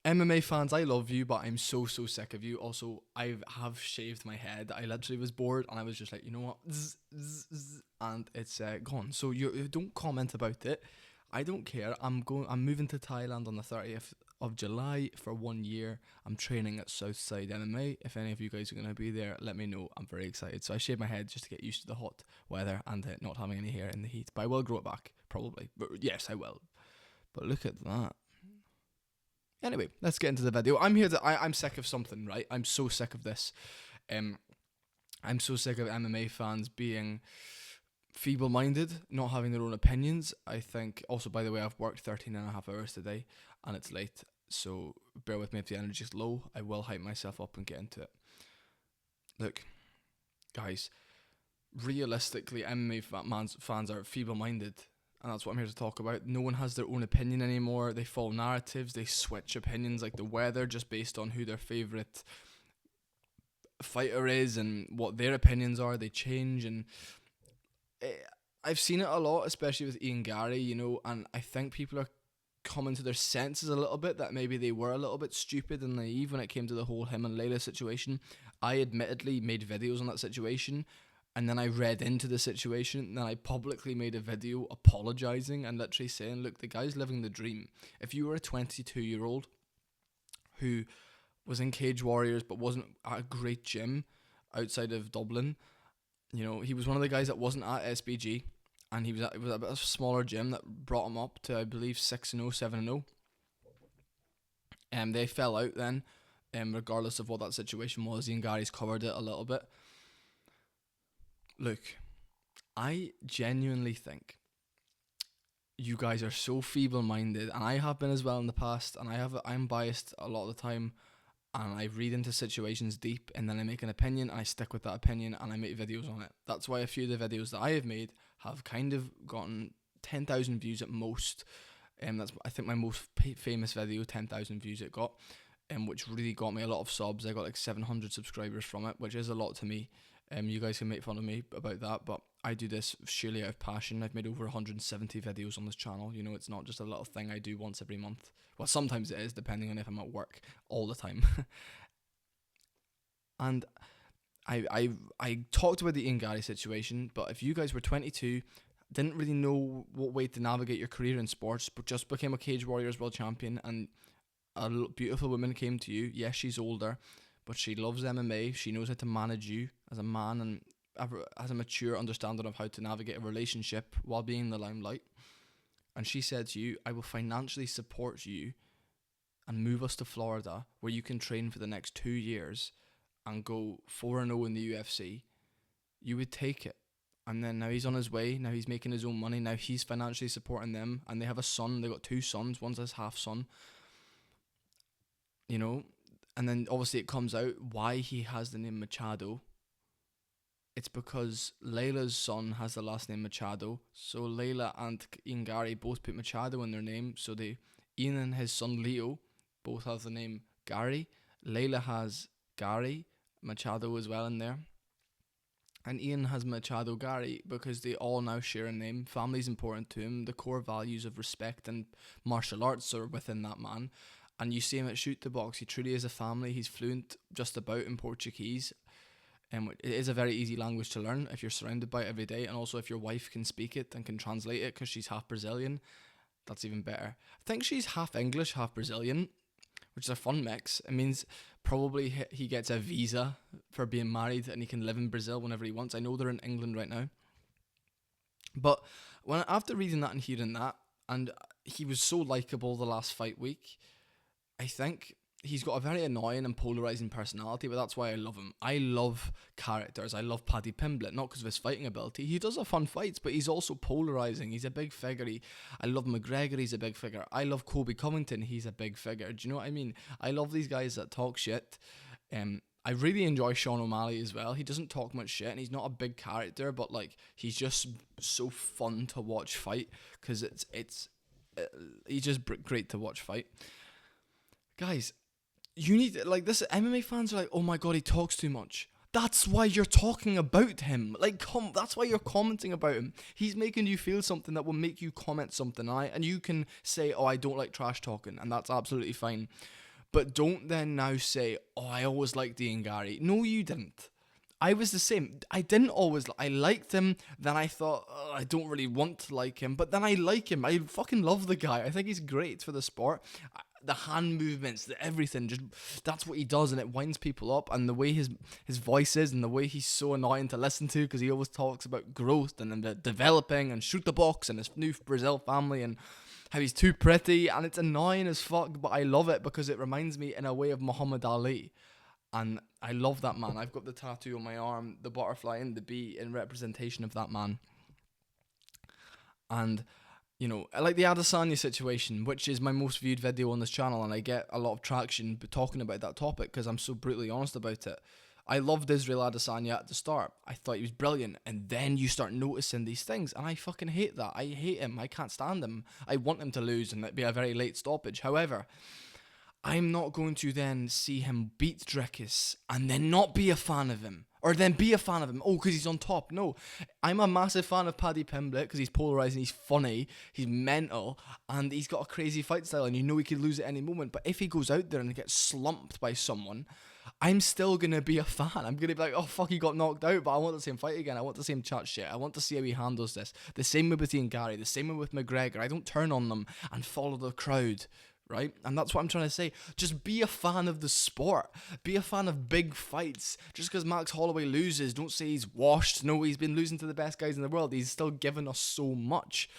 MMA fans, I love you, but I'm so sick of you. Also, I have shaved my head. I literally was bored, and I was just like, you know what, and it's gone. So you don't comment about it. I don't care. I'm moving to Thailand on the 30th of July for 1 year. I'm training at Southside MMA. If any of you guys are gonna be there, let me know. I'm very excited. So I shaved my head just to get used to the hot weather and not having any hair in the heat. But I will grow it back probably. But yes, I will. But look at that. Anyway, let's get into the video. I'm sick of something, right? I'm so sick of this. I'm so sick of MMA fans being feeble-minded, not having their own opinions. I think, also, by the way, I've worked 13 and a half hours today, and it's late, so bear with me if the energy's low. I will hype myself up and get into it. Look, guys, realistically, MMA fans are feeble-minded, and that's what I'm here to talk about. No one has their own opinion anymore. They follow narratives. They switch opinions like the weather just based on who their favourite fighter is and what their opinions are. They change, and I've seen it a lot, especially with Ian Garry, you know, and I think people are coming to their senses a little bit that maybe they were a little bit stupid and naive when it came to the whole him and Layla situation. I admittedly made videos on that situation, and then I read into the situation, and then I publicly made a video apologising and literally saying, look, the guy's living the dream. If you were a 22-year-old who was in Cage Warriors but wasn't at a great gym outside of Dublin, you know, he was one of the guys that wasn't at SBG, and it was a bit of a smaller gym that brought him up to, I believe, 6-0, 7-0. They fell out then, regardless of what that situation was. Ian Garry's covered it a little bit. Look, I genuinely think you guys are so feeble-minded, and I have been as well in the past, and I'm biased a lot of the time, and I read into situations deep, and then I make an opinion, and I stick with that opinion, and I make videos on it. That's why a few of the videos that I have made have kind of gotten 10,000 views at most. That's, I think, my most famous video, 10,000 views it got, which really got me a lot of subs. I got like 700 subscribers from it, which is a lot to me. You guys can make fun of me about that, but I do this surely out of passion. I've made over 170 videos on this channel. You know, it's not just a little thing I do once every month. Well, sometimes it is, depending on if I'm at work all the time. And I talked about the Ian Garry situation, but if you guys were 22, didn't really know what way to navigate your career in sports, but just became a Cage Warriors world champion, and a beautiful woman came to you, yes, she's older, but she loves MMA, she knows how to manage you as a man, and has a mature understanding of how to navigate a relationship while being in the limelight. And she said to you, I will financially support you and move us to Florida, where you can train for the next 2 years and go 4-0 in the UFC. You would take it. And then now he's on his way, now he's making his own money, now he's financially supporting them, and they have a son, they got 2 sons, one's his half son, you know. And then obviously it comes out why he has the name Machado. It's because Layla's son has the last name Machado. So Layla and Ian Garry both put Machado in their name. So Ian and his son Leo both have the name Garry. Layla has Garry, Machado as well in there. And Ian has Machado Garry because they all now share a name. Family's important to him. The core values of respect and martial arts are within that man. And you see him at Shoot the Box, he truly is a family. He's fluent just about in Portuguese. It is a very easy language to learn if you're surrounded by it every day. And also if your wife can speak it and can translate it because she's half Brazilian, that's even better. I think she's half English, half Brazilian, which is a fun mix. It means probably he gets a visa for being married and he can live in Brazil whenever he wants. I know they're in England right now. But after reading that and hearing that, and he was so likeable the last fight week, I think he's got a very annoying and polarizing personality, but that's why I love him. I love characters. I love Paddy Pimblett, not because of his fighting ability. He does have fun fights, but he's also polarizing. He's a big figure. I love McGregor. He's a big figure. I love Kobe Covington. He's a big figure. Do you know what I mean? I love these guys that talk shit. I really enjoy Sean O'Malley as well. He doesn't talk much shit, and he's not a big character, but like he's just so fun to watch fight because he's just great to watch fight. Guys, you need, like, this MMA fans are like, oh my god, he talks too much. That's why you're talking about him. Like, that's why you're commenting about him. He's making you feel something that will make you comment something, and you can say, oh, I don't like trash talking, and that's absolutely fine. But don't then now say, oh, I always liked Ian Garry. No, you didn't. I was the same. I didn't always. I liked him. Then I thought, oh, I don't really want to like him. But then I like him. I fucking love the guy. I think he's great for the sport. The hand movements, the everything. Just that's what he does, and it winds people up. And the way his voice is, and the way he's so annoying to listen to, because he always talks about growth and then developing and shoot the box and his new Brazil family and how he's too pretty, and it's annoying as fuck. But I love it because it reminds me in a way of Muhammad Ali. And I love that man. I've got the tattoo on my arm, the butterfly and the bee, in representation of that man. And, you know, I like the Adesanya situation, which is my most viewed video on this channel, and I get a lot of traction talking about that topic because I'm so brutally honest about it. I loved Israel Adesanya at the start. I thought he was brilliant, and then you start noticing these things, and I fucking hate that. I hate him. I can't stand him. I want him to lose, and it'd be a very late stoppage. However, I'm not going to then see him beat Dricus and then not be a fan of him. Or then be a fan of him. Oh, because he's on top. No. I'm a massive fan of Paddy Pimblett because he's polarizing, he's funny, he's mental, and he's got a crazy fight style, and you know he could lose at any moment. But if he goes out there and gets slumped by someone, I'm still going to be a fan. I'm going to be like, oh, fuck, he got knocked out, but I want to see him fight again. I want to see him chat shit. I want to see how he handles this. The same with Ian Garry. The same with McGregor. I don't turn on them and follow the crowd. Right? And that's what I'm trying to say. Just be a fan of the sport. Be a fan of big fights. Just because Max Holloway loses, don't say he's washed. No, he's been losing to the best guys in the world. He's still given us so much.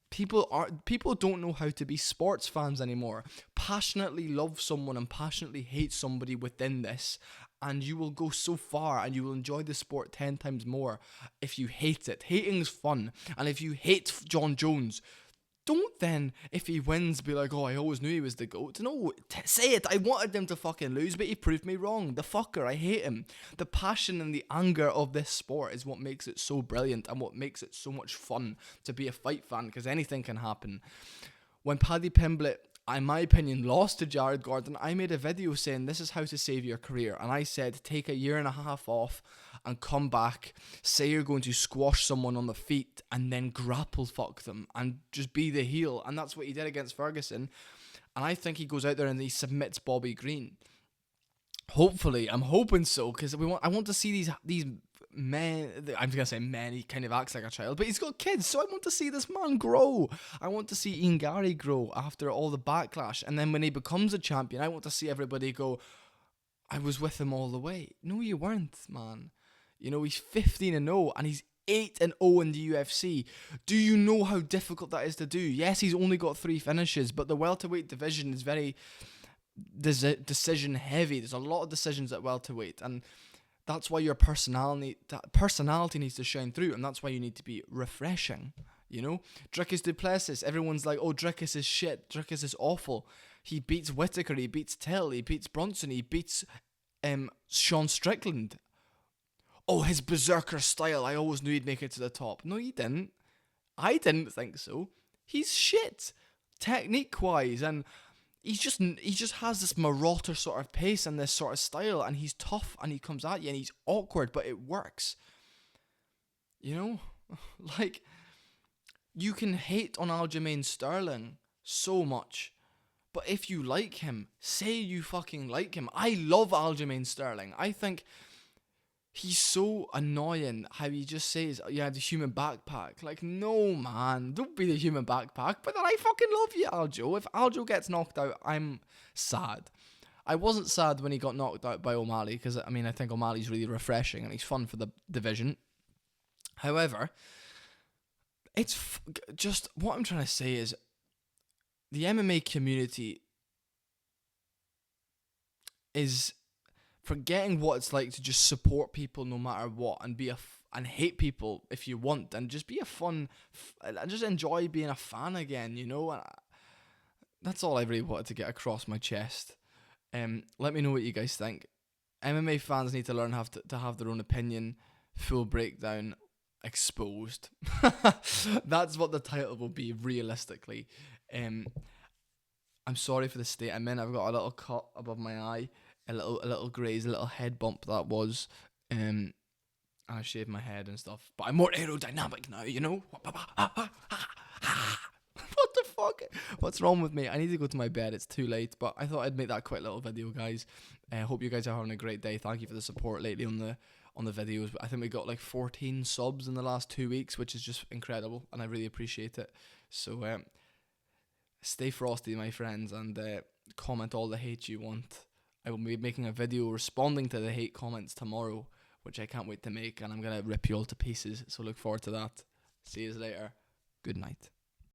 People don't know how to be sports fans anymore. Passionately love someone and passionately hate somebody within this, and you will go so far and you will enjoy the sport 10 times more if you hate it. Hating's fun. And if you hate John Jones, don't then, if he wins, be like, oh, I always knew he was the GOAT. No, say it. I wanted him to fucking lose, but he proved me wrong. The fucker, I hate him. The passion and the anger of this sport is what makes it so brilliant and what makes it so much fun to be a fight fan, because anything can happen. When Paddy Pimblett, in my opinion, lost to Jared Gordon, I made a video saying this is how to save your career. And I said, take a year and a half off and come back, say you're going to squash someone on the feet and then grapple fuck them and just be the heel. And that's what he did against Ferguson. And I think he goes out there and he submits Bobby Green. Hopefully, I'm hoping so, because I want to see these men. I'm gonna say men. He kind of acts like a child, but he's got kids, so I want to see this man grow. I want to see Ian Garry grow after all the backlash, and then when he becomes a champion, I want to see everybody go, I was with him all the way. No, you weren't, man. You know, he's 15-0 and he's 8-0 in the UFC. Do you know how difficult that is to do? Yes, he's only got 3 finishes, but the welterweight division is very decision heavy. There's a lot of decisions at welterweight, and that's why your personality needs to shine through, and that's why you need to be refreshing. You know, Dricus Du Plessis, everyone's like, oh, Dricus is shit, Dricus is awful. He beats Whittaker, he beats Till, he beats Brunson, he beats Sean Strickland. Oh, his berserker style, I always knew he'd make it to the top. No, he didn't. I didn't think so. He's shit, technique-wise, and he just has this marauder sort of pace and this sort of style, and he's tough, and he comes at you, and he's awkward, but it works. You know? Like, you can hate on Aljamain Sterling so much, but if you like him, say you fucking like him. I love Aljamain Sterling. I think he's so annoying how he just says, yeah, the human backpack. Like, no, man, don't be the human backpack. But then I fucking love you, Aljo. If Aljo gets knocked out, I'm sad. I wasn't sad when he got knocked out by O'Malley, because, I mean, I think O'Malley's really refreshing and he's fun for the division. However, it's just, what I'm trying to say is, the MMA community is forgetting what it's like to just support people no matter what, and and hate people if you want, and just be a fun, and just enjoy being a fan again, you know. And that's all I really wanted to get across my chest. Let me know what you guys think. MMA fans need to learn to have their own opinion. Full breakdown exposed. That's what the title will be, realistically. I'm sorry for the state I'm in. I've got a little cut above my eye, a little graze, a little head bump that was, and I shaved my head and stuff. But I'm more aerodynamic now, you know. What the fuck? What's wrong with me? I need to go to my bed. It's too late. But I thought I'd make that quick little video, guys. Hope you guys are having a great day. Thank you for the support lately on the videos. I think we got like 14 subs in the last 2 weeks, which is just incredible, and I really appreciate it. So stay frosty, my friends, and comment all the hate you want. I will be making a video responding to the hate comments tomorrow, which I can't wait to make, and I'm gonna rip you all to pieces. So look forward to that. See you later. Good night.